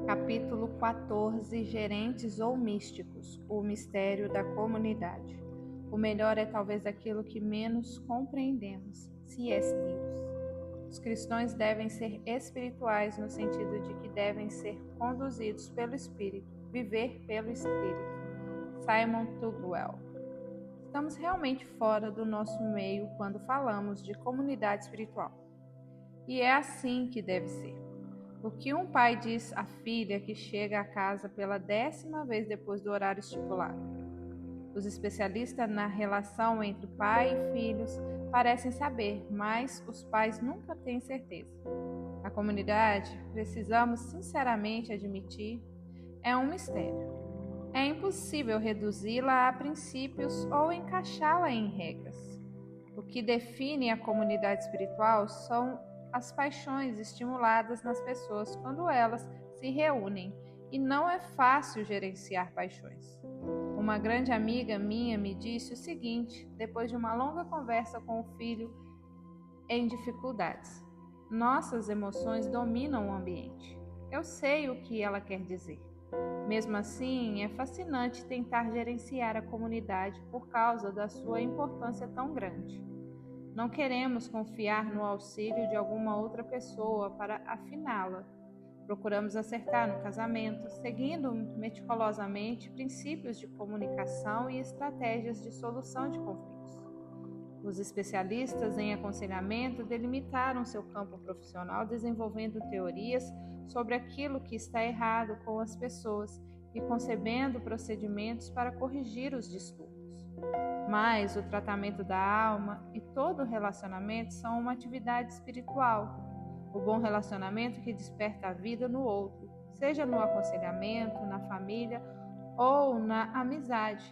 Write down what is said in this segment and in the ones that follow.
Capítulo 14 Gerentes ou místicos, o mistério da comunidade. O melhor é talvez aquilo que menos compreendemos, C.S. Lewis. Os cristãos devem ser espirituais no sentido de que devem ser conduzidos pelo Espírito, viver pelo Espírito. Simon Tugwell. Estamos realmente fora do nosso meio quando falamos de comunidade espiritual. E é assim que deve ser. O que um pai diz à filha que chega à casa pela 10ª vez depois do horário estipulado? Os especialistas na relação entre pai e filhos parecem saber, mas os pais nunca têm certeza. A comunidade, precisamos sinceramente admitir, é um mistério. É impossível reduzi-la a princípios ou encaixá-la em regras. O que define a comunidade espiritual são as paixões estimuladas nas pessoas quando elas se reúnem, e não é fácil gerenciar paixões. Uma grande amiga minha me disse o seguinte, depois de uma longa conversa com o filho em dificuldades: nossas emoções dominam o ambiente. Eu sei o que ela quer dizer. Mesmo assim, é fascinante tentar gerenciar a comunidade por causa da sua importância tão grande. Não queremos confiar no auxílio de alguma outra pessoa para afiná-la. Procuramos acertar no casamento, seguindo meticulosamente princípios de comunicação e estratégias de solução de conflitos. Os especialistas em aconselhamento delimitaram seu campo profissional desenvolvendo teorias sobre aquilo que está errado com as pessoas e concebendo procedimentos para corrigir os distúrbios. Mas o tratamento da alma e todo relacionamento são uma atividade espiritual. O bom relacionamento que desperta a vida no outro, seja no aconselhamento, na família ou na amizade.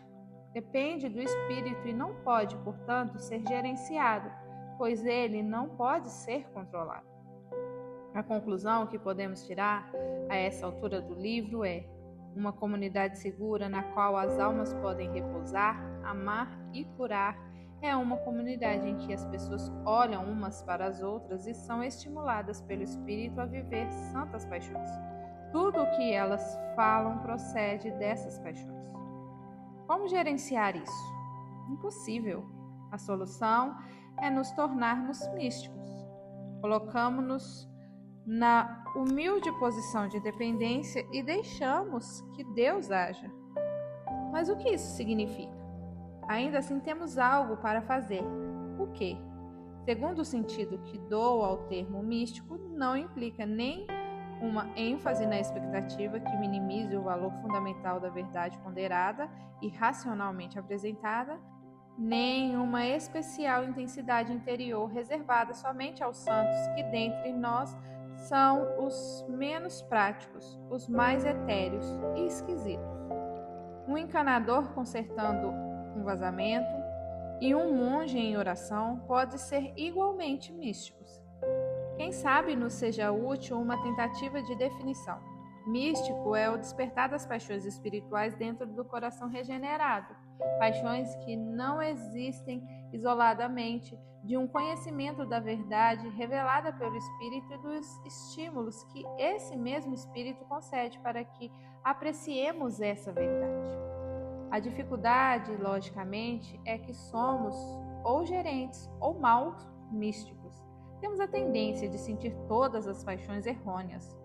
Depende do espírito e não pode, portanto, ser gerenciado, pois ele não pode ser controlado. A conclusão que podemos tirar a essa altura do livro é: uma comunidade segura na qual as almas podem repousar, amar e curar é uma comunidade em que as pessoas olham umas para as outras e são estimuladas pelo Espírito a viver santas paixões. Tudo o que elas falam procede dessas paixões. Como gerenciar isso? Impossível. A solução é nos tornarmos místicos. Colocamos-nos na humilde posição de dependência e deixamos que Deus haja. Mas o que isso significa? Ainda assim temos algo para fazer. O quê? Segundo o sentido que dou ao termo místico, não implica nem uma ênfase na expectativa que minimize o valor fundamental da verdade ponderada e racionalmente apresentada, nem uma especial intensidade interior reservada somente aos santos que dentre nós são os menos práticos, os mais etéreos e esquisitos. Um encanador consertando um vazamento e um monge em oração podem ser igualmente místicos. Quem sabe nos seja útil uma tentativa de definição. Místico é o despertar das paixões espirituais dentro do coração regenerado, paixões que não existem isoladamente, de um conhecimento da verdade revelada pelo Espírito e dos estímulos que esse mesmo Espírito concede para que apreciemos essa verdade. A dificuldade, logicamente, é que somos ou gerentes ou maus místicos. Temos a tendência de sentir todas as paixões errôneas.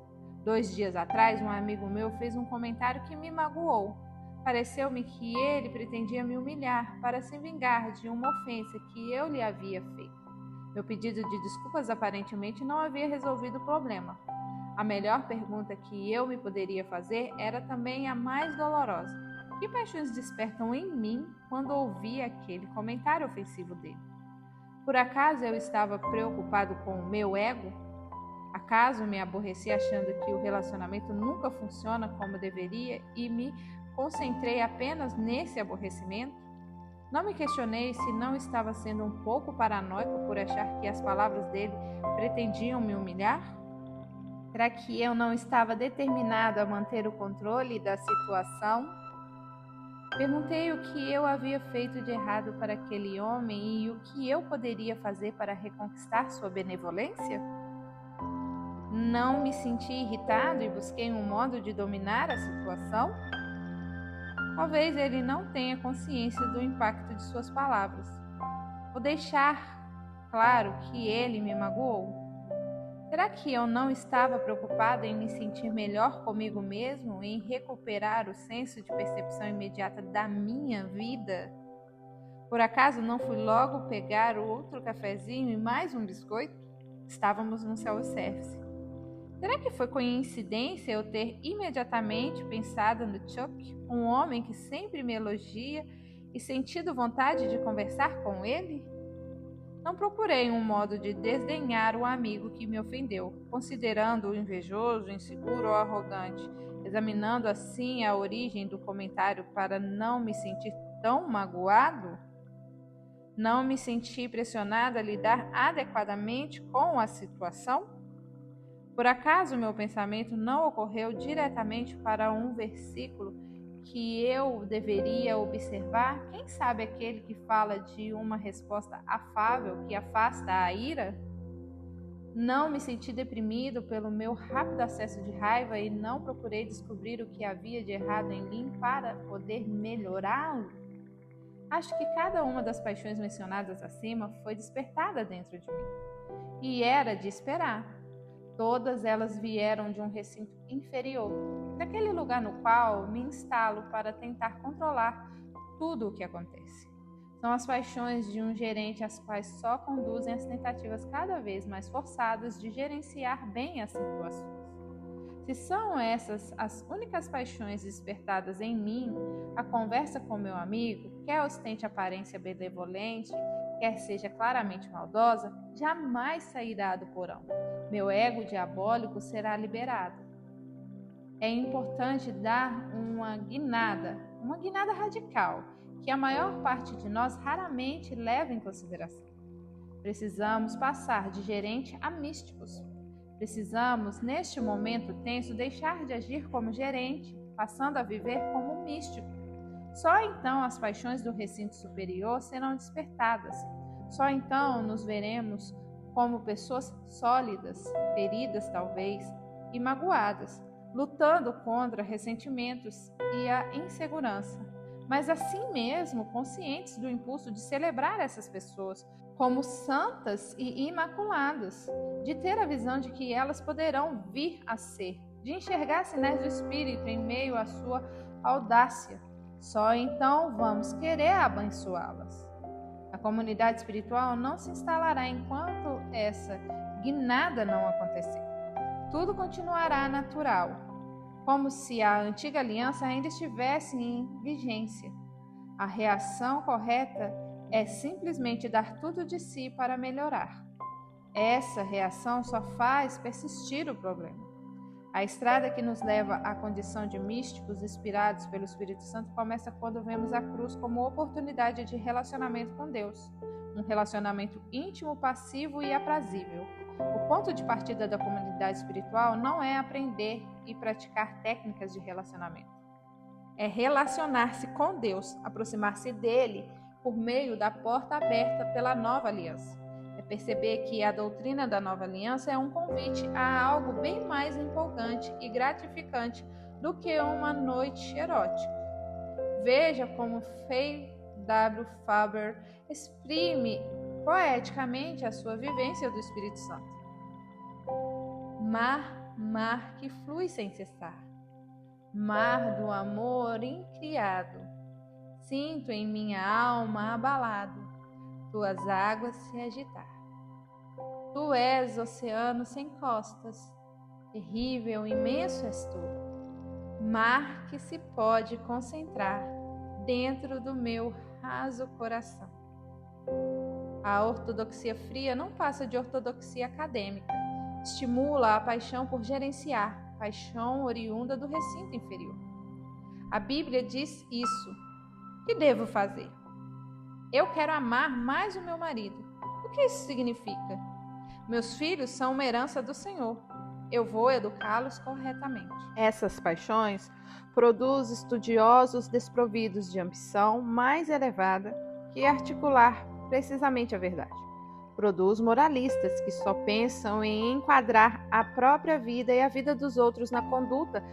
2 dias atrás, um amigo meu fez um comentário que me magoou. Pareceu-me que ele pretendia me humilhar para se vingar de uma ofensa que eu lhe havia feito. Meu pedido de desculpas aparentemente não havia resolvido o problema. A melhor pergunta que eu me poderia fazer era também a mais dolorosa. Que paixões despertam em mim quando ouvi aquele comentário ofensivo dele? Por acaso eu estava preocupado com o meu ego? Acaso me aborreci achando que o relacionamento nunca funciona como deveria e me concentrei apenas nesse aborrecimento? Não me questionei se não estava sendo um pouco paranoico por achar que as palavras dele pretendiam me humilhar? Será que eu não estava determinado a manter o controle da situação? Perguntei o que eu havia feito de errado para aquele homem e o que eu poderia fazer para reconquistar sua benevolência? Não me senti irritado e busquei um modo de dominar a situação? Talvez ele não tenha consciência do impacto de suas palavras. Vou deixar claro que ele me magoou. Será que eu não estava preocupada em me sentir melhor comigo mesmo, em recuperar o senso de percepção imediata da minha vida? Por acaso não fui logo pegar outro cafezinho e mais um biscoito? Estávamos no self-service. Será que foi coincidência eu ter imediatamente pensado no Chuck, um homem que sempre me elogia, e sentido vontade de conversar com ele? Não procurei um modo de desdenhar o amigo que me ofendeu, considerando-o invejoso, inseguro ou arrogante, examinando assim a origem do comentário para não me sentir tão magoado. Não me senti pressionada a lidar adequadamente com a situação? Por acaso meu pensamento não ocorreu diretamente para um versículo que eu deveria observar? Quem sabe aquele que fala de uma resposta afável que afasta a ira? Não me senti deprimido pelo meu rápido acesso de raiva e não procurei descobrir o que havia de errado em mim para poder melhorá-lo? Acho que cada uma das paixões mencionadas acima foi despertada dentro de mim. E era de esperar. Todas elas vieram de um recinto inferior, daquele lugar no qual me instalo para tentar controlar tudo o que acontece. São as paixões de um gerente às quais só conduzem as tentativas cada vez mais forçadas de gerenciar bem as situações. Se são essas as únicas paixões despertadas em mim, a conversa com meu amigo, quer ostente aparência benevolente, quer seja claramente maldosa, jamais sairá do porão. Meu ego diabólico será liberado. É importante dar uma guinada radical, que a maior parte de nós raramente leva em consideração. Precisamos passar de gerente a místicos. Precisamos, neste momento tenso, deixar de agir como gerente, passando a viver como místico. Só então as paixões do recinto superior serão despertadas. Só então nos veremos como pessoas sólidas, feridas talvez, e magoadas, lutando contra ressentimentos e a insegurança, mas assim mesmo conscientes do impulso de celebrar essas pessoas como santas e imaculadas, de ter a visão de que elas poderão vir a ser, de enxergar sinais do Espírito em meio à sua audácia. Só então vamos querer abençoá-las. A comunidade espiritual não se instalará enquanto essa guinada não acontecer. Tudo continuará natural, como se a antiga aliança ainda estivesse em vigência. A reação correta é simplesmente dar tudo de si para melhorar. Essa reação só faz persistir o problema. A estrada que nos leva à condição de místicos inspirados pelo Espírito Santo começa quando vemos a cruz como oportunidade de relacionamento com Deus, um relacionamento íntimo, passivo e aprazível. O ponto de partida da comunidade espiritual não é aprender e praticar técnicas de relacionamento. É relacionar-se com Deus, aproximar-se dele por meio da porta aberta pela nova aliança. É perceber que a doutrina da nova aliança é um convite a algo bem mais empolgante e gratificante do que uma noite erótica. Veja como Faye W. Faber exprime poeticamente a sua vivência do Espírito Santo. Mar que flui sem cessar, mar do amor incriado, sinto em minha alma abalado tuas águas se agitar. Tu és oceano sem costas, terrível, imenso és tu, mar que se pode concentrar dentro do meu raso coração. A ortodoxia fria não passa de ortodoxia acadêmica, estimula a paixão por gerenciar, paixão oriunda do recinto inferior. A Bíblia diz isso. O que devo fazer? Eu quero amar mais o meu marido. O que isso significa? Meus filhos são uma herança do Senhor. Eu vou educá-los corretamente. Essas paixões produzem estudiosos desprovidos de ambição mais elevada que articular precisamente a verdade. Produz moralistas que só pensam em enquadrar a própria vida e a vida dos outros na conduta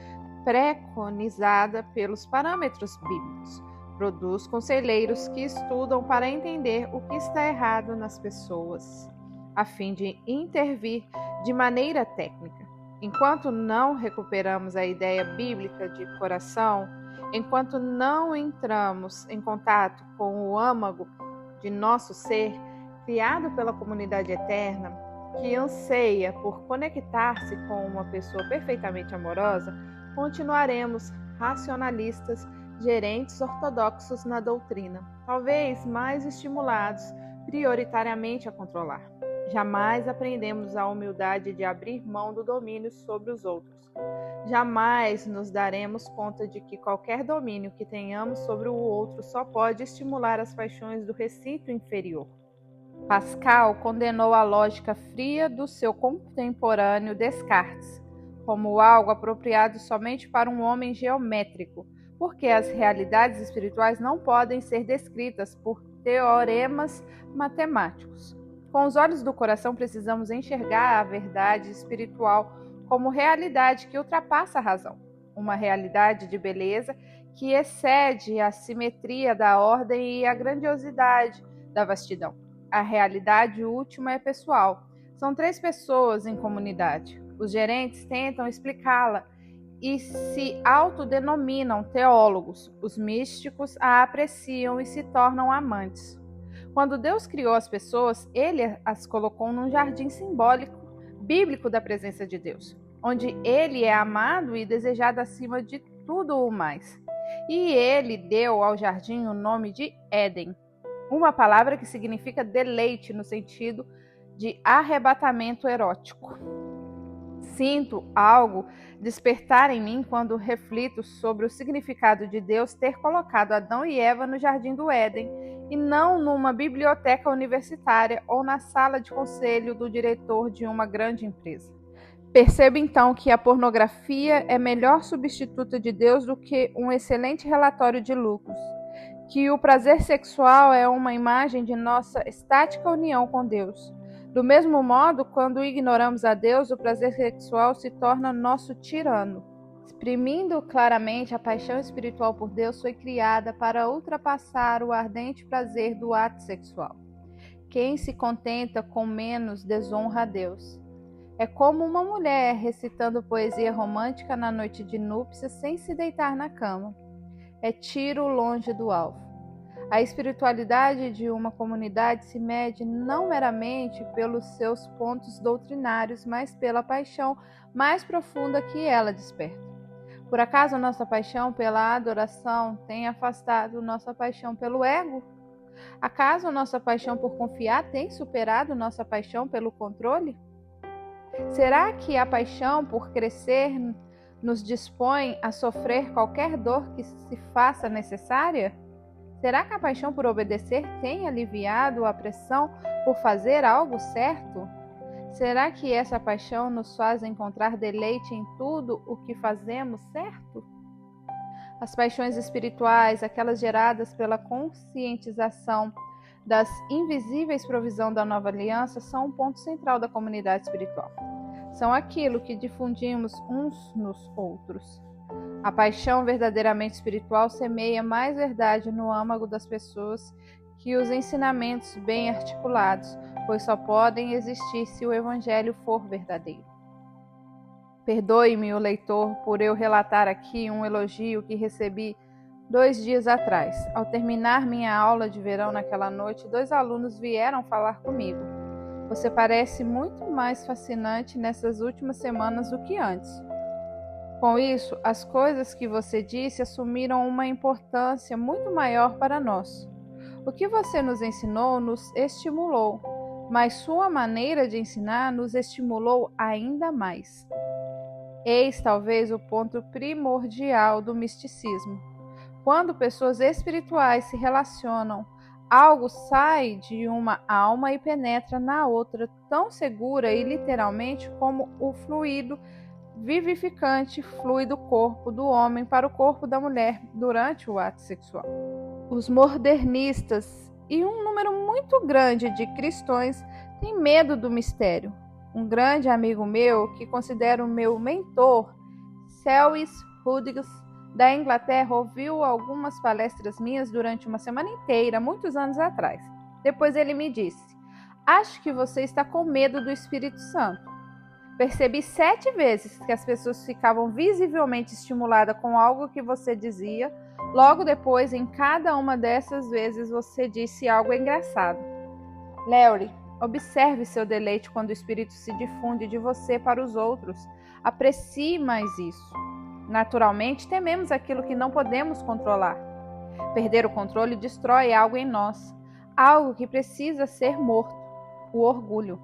preconizada pelos parâmetros bíblicos. Produz conselheiros que estudam para entender o que está errado nas pessoas, a fim de intervir de maneira técnica. Enquanto não recuperamos a ideia bíblica de coração, enquanto não entramos em contato com o âmago de nosso ser, criado pela comunidade eterna, que anseia por conectar-se com uma pessoa perfeitamente amorosa, continuaremos racionalistas, gerentes ortodoxos na doutrina, talvez mais estimulados prioritariamente a controlar. Jamais aprendemos a humildade de abrir mão do domínio sobre os outros. Jamais nos daremos conta de que qualquer domínio que tenhamos sobre o outro só pode estimular as paixões do recinto inferior. Pascal condenou a lógica fria do seu contemporâneo Descartes como algo apropriado somente para um homem geométrico, porque as realidades espirituais não podem ser descritas por teoremas matemáticos. Com os olhos do coração, precisamos enxergar a verdade espiritual como realidade que ultrapassa a razão, uma realidade de beleza que excede a simetria da ordem e a grandiosidade da vastidão. A realidade última é pessoal. São 3 pessoas em comunidade. Os gerentes tentam explicá-la e se autodenominam teólogos. Os místicos a apreciam e se tornam amantes. Quando Deus criou as pessoas, Ele as colocou num jardim simbólico, bíblico da presença de Deus, onde Ele é amado e desejado acima de tudo o mais. E Ele deu ao jardim o nome de Éden, uma palavra que significa deleite no sentido de arrebatamento erótico. Sinto algo despertar em mim quando reflito sobre o significado de Deus ter colocado Adão e Eva no jardim do Éden e não numa biblioteca universitária ou na sala de conselho do diretor de uma grande empresa. Percebo então que a pornografia é melhor substituta de Deus do que um excelente relatório de lucros, que o prazer sexual é uma imagem de nossa estática união com Deus. Do mesmo modo, quando ignoramos a Deus, o prazer sexual se torna nosso tirano. Exprimindo claramente a paixão espiritual por Deus foi criada para ultrapassar o ardente prazer do ato sexual. Quem se contenta com menos desonra a Deus. É como uma mulher recitando poesia romântica na noite de núpcias sem se deitar na cama. É tiro longe do alvo. A espiritualidade de uma comunidade se mede não meramente pelos seus pontos doutrinários, mas pela paixão mais profunda que ela desperta. Por acaso nossa paixão pela adoração tem afastado nossa paixão pelo ego? Acaso nossa paixão por confiar tem superado nossa paixão pelo controle? Será que a paixão por crescer nos dispõe a sofrer qualquer dor que se faça necessária? Será que a paixão por obedecer tem aliviado a pressão por fazer algo certo? Será que essa paixão nos faz encontrar deleite em tudo o que fazemos certo? As paixões espirituais, aquelas geradas pela conscientização das invisíveis provisões da nova aliança, são um ponto central da comunidade espiritual. São aquilo que difundimos uns nos outros. A paixão verdadeiramente espiritual semeia mais verdade no âmago das pessoas que os ensinamentos bem articulados, pois só podem existir se o Evangelho for verdadeiro. Perdoe-me, o leitor, por eu relatar aqui um elogio que recebi 2 dias atrás. Ao terminar minha aula de verão naquela noite, 2 alunos vieram falar comigo. Você parece muito mais fascinante nessas últimas semanas do que antes. Com isso, as coisas que você disse assumiram uma importância muito maior para nós. O que você nos ensinou nos estimulou, mas sua maneira de ensinar nos estimulou ainda mais. Eis talvez o ponto primordial do misticismo. Quando pessoas espirituais se relacionam, algo sai de uma alma e penetra na outra tão segura e literalmente como o fluido vivificante flui do corpo do homem para o corpo da mulher durante o ato sexual. Os modernistas e um número muito grande de cristãos tem medo do mistério. Um grande amigo meu, que considero meu mentor, Selwyn Hughes, da Inglaterra, ouviu algumas palestras minhas durante uma semana inteira, muitos anos atrás. Depois ele me disse: acho que você está com medo do Espírito Santo. Percebi 7 vezes que as pessoas ficavam visivelmente estimuladas com algo que você dizia. Logo depois, em cada uma dessas vezes, você disse algo engraçado. Larry, observe seu deleite quando o Espírito se difunde de você para os outros. Aprecie mais isso. Naturalmente, tememos aquilo que não podemos controlar. Perder o controle destrói algo em nós, algo que precisa ser morto, o orgulho.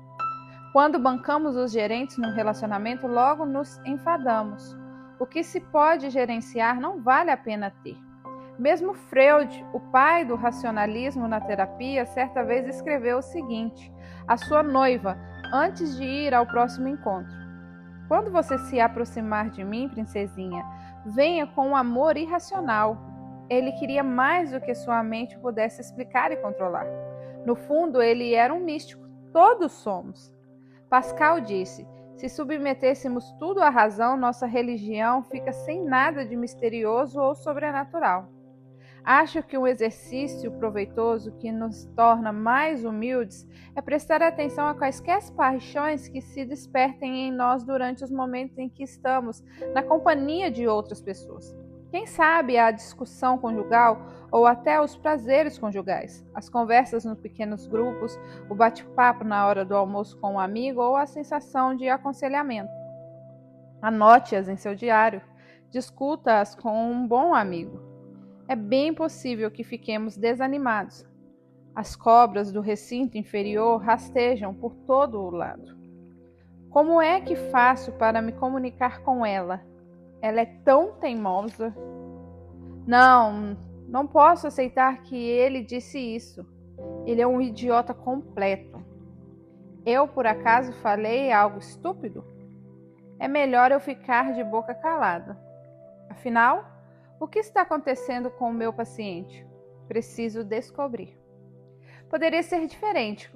Quando bancamos os gerentes num relacionamento, logo nos enfadamos. O que se pode gerenciar não vale a pena ter. Mesmo Freud, o pai do racionalismo na terapia, certa vez escreveu o seguinte à sua noiva, antes de ir ao próximo encontro: quando você se aproximar de mim, princesinha, venha com um amor irracional. Ele queria mais do que sua mente pudesse explicar e controlar. No fundo, ele era um místico. Todos somos. Pascal disse: se submetêssemos tudo à razão, nossa religião fica sem nada de misterioso ou sobrenatural. Acho que um exercício proveitoso que nos torna mais humildes é prestar atenção a quaisquer paixões que se despertem em nós durante os momentos em que estamos na companhia de outras pessoas. Quem sabe a discussão conjugal ou até os prazeres conjugais, as conversas nos pequenos grupos, o bate-papo na hora do almoço com um amigo ou a sensação de aconselhamento. Anote-as em seu diário, discuta-as com um bom amigo. É bem possível que fiquemos desanimados. As cobras do recinto inferior rastejam por todo o lado. Como é que faço para me comunicar com ela? Ela é tão teimosa. Não posso aceitar que ele disse isso. Ele é um idiota completo. Eu, por acaso, falei algo estúpido? É melhor eu ficar de boca calada. Afinal, o que está acontecendo com o meu paciente? Preciso descobrir. Poderia ser diferente.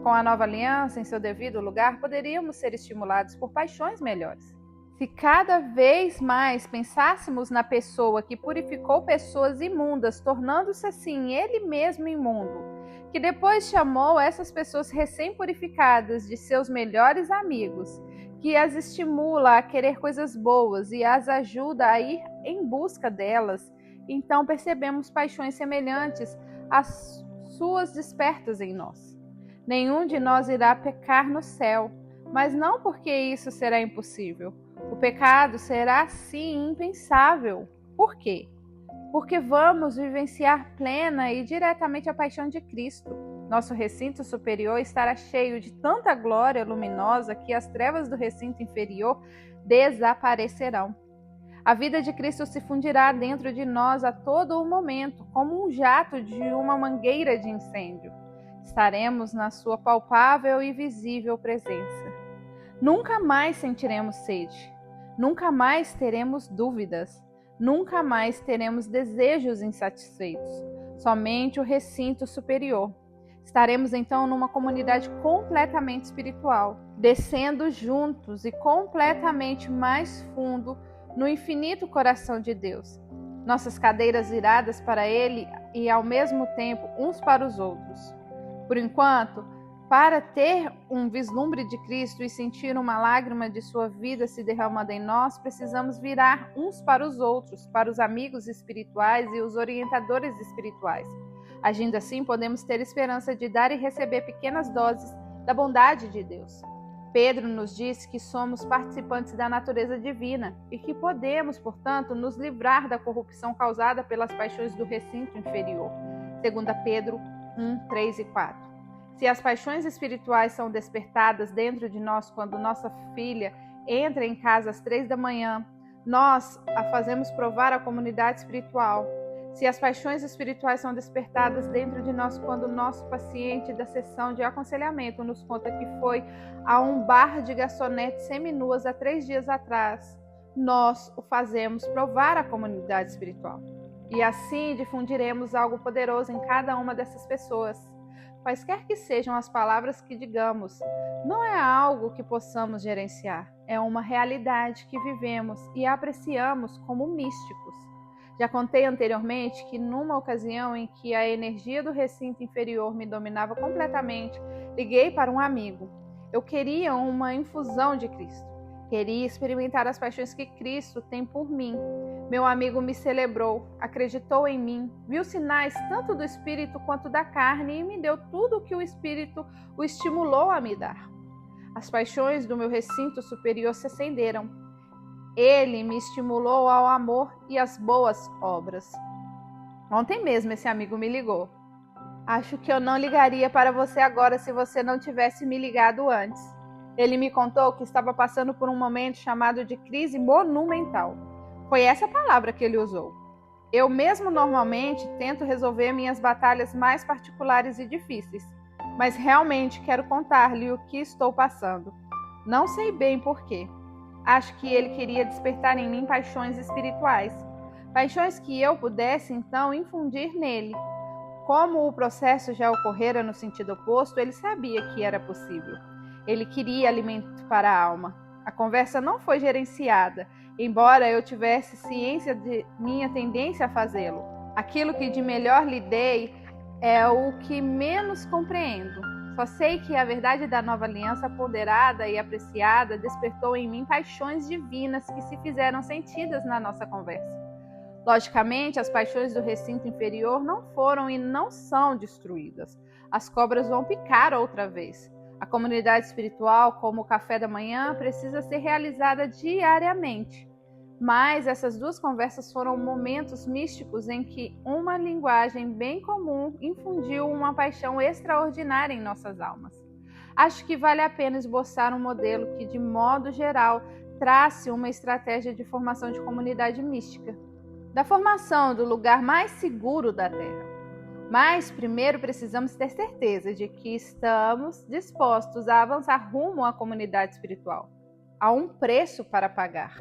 Com a nova aliança em seu devido lugar, poderíamos ser estimulados por paixões melhores. Se cada vez mais pensássemos na pessoa que purificou pessoas imundas, tornando-se assim ele mesmo imundo, que depois chamou essas pessoas recém-purificadas de seus melhores amigos, que as estimula a querer coisas boas e as ajuda a ir em busca delas, então percebemos paixões semelhantes às suas despertas em nós. Nenhum de nós irá pecar no céu, mas não porque isso será impossível. O pecado será, sim, impensável. Por quê? Porque vamos vivenciar plena e diretamente a paixão de Cristo. Nosso recinto superior estará cheio de tanta glória luminosa que as trevas do recinto inferior desaparecerão. A vida de Cristo se fundirá dentro de nós a todo o momento, como um jato de uma mangueira de incêndio. Estaremos na sua palpável e visível presença. Nunca mais sentiremos sede. Nunca mais teremos dúvidas. Nunca mais teremos desejos insatisfeitos. Somente o recinto superior. Estaremos então numa comunidade completamente espiritual, descendo juntos e completamente mais fundo no infinito coração de Deus. Nossas cadeiras viradas para Ele e ao mesmo tempo uns para os outros. Por enquanto, para ter um vislumbre de Cristo e sentir uma lágrima de sua vida se derramando em nós, precisamos virar uns para os outros, para os amigos espirituais e os orientadores espirituais. Agindo assim, podemos ter esperança de dar e receber pequenas doses da bondade de Deus. Pedro nos disse que somos participantes da natureza divina e que podemos, portanto, nos livrar da corrupção causada pelas paixões do recinto inferior. 2 Pedro 1, 3 e 4. Se as paixões espirituais são despertadas dentro de nós quando nossa filha entra em casa às 3 da manhã, nós a fazemos provar à comunidade espiritual. Se as paixões espirituais são despertadas dentro de nós quando o nosso paciente da sessão de aconselhamento nos conta que foi a um bar de garçonetes seminuas há 3 dias atrás, nós o fazemos provar à comunidade espiritual. E assim difundiremos algo poderoso em cada uma dessas pessoas. quaisquer que sejam as palavras que digamos, não é algo que possamos gerenciar, é uma realidade que vivemos e apreciamos como místicos. Já contei anteriormente que numa ocasião em que a energia do recinto inferior me dominava completamente, liguei para um amigo. Eu queria uma infusão de Cristo. Queria experimentar as paixões que Cristo tem por mim. Meu amigo me celebrou, acreditou em mim, viu sinais tanto do Espírito quanto da carne e me deu tudo o que o Espírito o estimulou a me dar. As paixões do meu recinto superior se acenderam. Ele me estimulou ao amor e às boas obras. Ontem mesmo esse amigo me ligou. Acho que eu não ligaria para você agora se você não tivesse me ligado antes. Ele me contou que estava passando por um momento chamado de crise monumental. Foi essa palavra que ele usou. Eu mesmo normalmente tento resolver minhas batalhas mais particulares e difíceis, mas realmente quero contar-lhe o que estou passando. Não sei bem porquê. Acho que ele queria despertar em mim paixões espirituais, paixões que eu pudesse então infundir nele. Como o processo já ocorrera no sentido oposto, ele sabia que era possível. Ele queria alimento para a alma. A conversa não foi gerenciada, embora eu tivesse ciência de minha tendência a fazê-lo. Aquilo que de melhor lhe dei é o que menos compreendo. Só sei que a verdade da nova aliança ponderada e apreciada despertou em mim paixões divinas que se fizeram sentidas na nossa conversa. Logicamente, as paixões do recinto inferior não foram e não são destruídas. As cobras vão picar outra vez. A comunidade espiritual, como o café da manhã, precisa ser realizada diariamente. Mas essas duas conversas foram momentos místicos em que uma linguagem bem comum infundiu uma paixão extraordinária em nossas almas. Acho que vale a pena esboçar um modelo que, de modo geral, trace uma estratégia de formação de comunidade mística, da formação do lugar mais seguro da Terra. Mas primeiro precisamos ter certeza de que estamos dispostos a avançar rumo à comunidade espiritual. Há um preço para pagar.